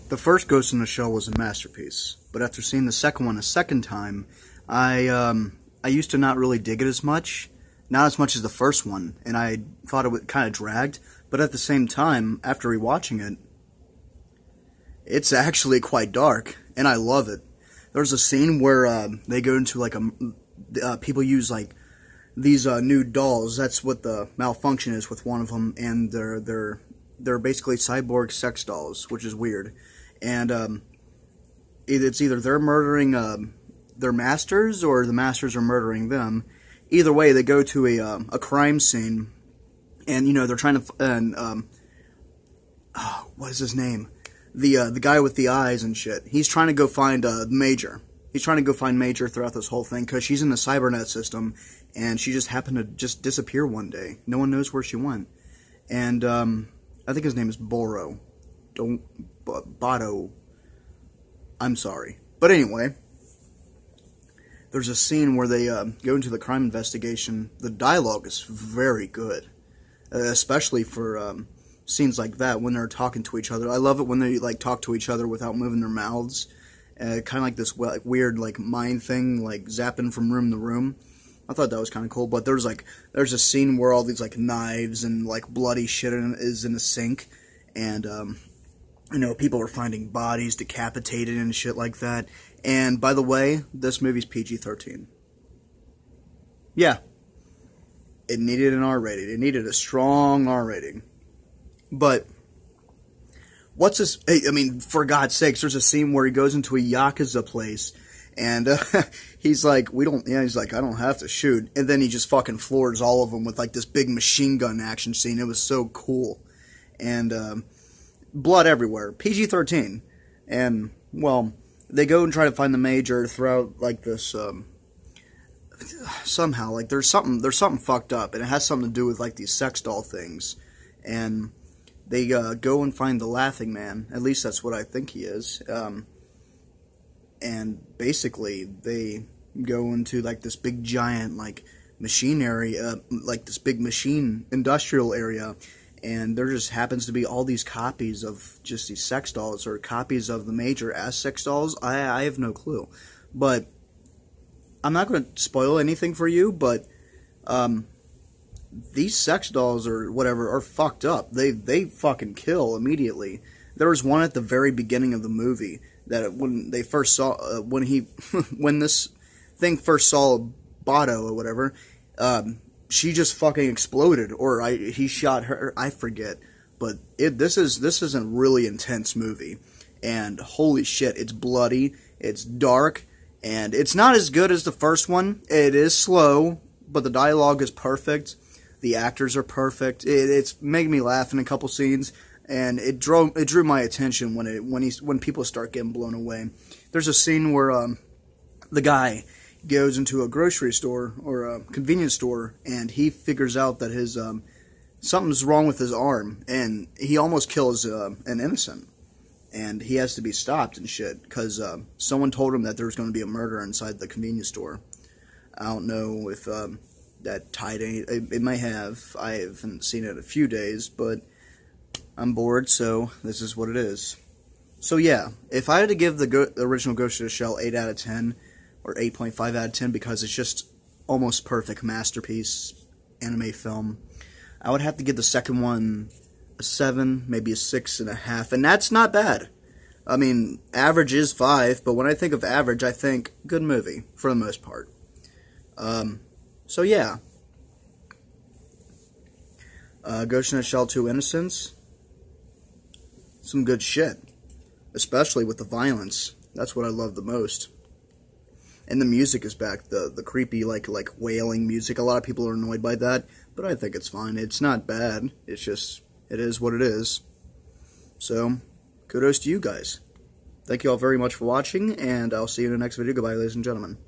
The first Ghost in the Shell was a masterpiece, but after seeing the second one a second time, I used to not really dig it as much, not as much as the first one, and I thought it would kind of dragged. But at the same time, after rewatching it, it's actually quite dark, and I love it. There's a scene where they go into like people use like these nude dolls. That's what the malfunction is with one of them, and they're basically cyborg sex dolls, which is weird. And it's either they're murdering their masters or the masters are murdering them. Either way, they go to a crime scene, and they're trying to what is his name? The guy with the eyes and shit. He's trying to go find Major. He's trying to go find Major throughout this whole thing because she's in the cybernet system, and she just happened to just disappear one day. No one knows where she went. And I think his name is Boro. Bado. I'm sorry. But anyway, there's a scene where they go into the crime investigation. The dialogue is very good, especially for scenes like that when they're talking to each other. I love it when they like talk to each other without moving their mouths. Kind of like this weird like mind thing, like zapping from room to room. I thought that was kind of cool. But there's a scene where all these like knives and like bloody shit is in a sink, and people are finding bodies decapitated and shit like that. And by the way, this movie's PG-13. Yeah, it needed an R rating. It needed a strong R rating. But what's this? I mean, for God's sakes, there's a scene where he goes into a Yakuza place, and he's like, he's like, I don't have to shoot. And then he just fucking floors all of them with like this big machine gun action scene. It was so cool. And blood everywhere. PG-13. And, well, they go and try to find the Major throughout like this, somehow, like there's something fucked up, and it has something to do with like these sex doll things. And they go and find the Laughing Man. At least that's what I think he is. And basically, they go into like this big giant like machine area, like this big machine industrial area, and there just happens to be all these copies of just these sex dolls, or copies of the Major as sex dolls. I have no clue, but I'm not going to spoil anything for you. But these sex dolls or whatever are fucked up. They fucking kill immediately. There was one at the very beginning of the movie that when they first saw when this thing first saw Bado or whatever, she just fucking exploded, or he shot her. I forget, but this is a really intense movie, and holy shit, it's bloody, it's dark, and it's not as good as the first one. It is slow, but the dialogue is perfect. The actors are perfect. It's made me laugh in a couple scenes, and it drew my attention when people start getting blown away. There's a scene where the guy goes into a grocery store or a convenience store, and he figures out that his something's wrong with his arm, and he almost kills an innocent, and he has to be stopped and shit because someone told him that there was going to be a murder inside the convenience store. I don't know if that tied any. It may have. I haven't seen it in a few days, but I'm bored, so this is what it is. So yeah, if I had to give the original Ghost in the Shell 8 out of 10, or 8.5 out of 10, because it's just almost perfect masterpiece anime film, I would have to give the second one a 7, maybe a 6.5, and that's not bad. I mean, average is 5, but when I think of average, I think good movie, for the most part. So yeah. Ghost in the Shell 2 Innocence. Some good shit. Especially with the violence. That's what I love the most. And the music is back. The creepy, like wailing music. A lot of people are annoyed by that, but I think it's fine. It's not bad. It's just, it is what it is. So, kudos to you guys. Thank you all very much for watching, and I'll see you in the next video. Goodbye, ladies and gentlemen.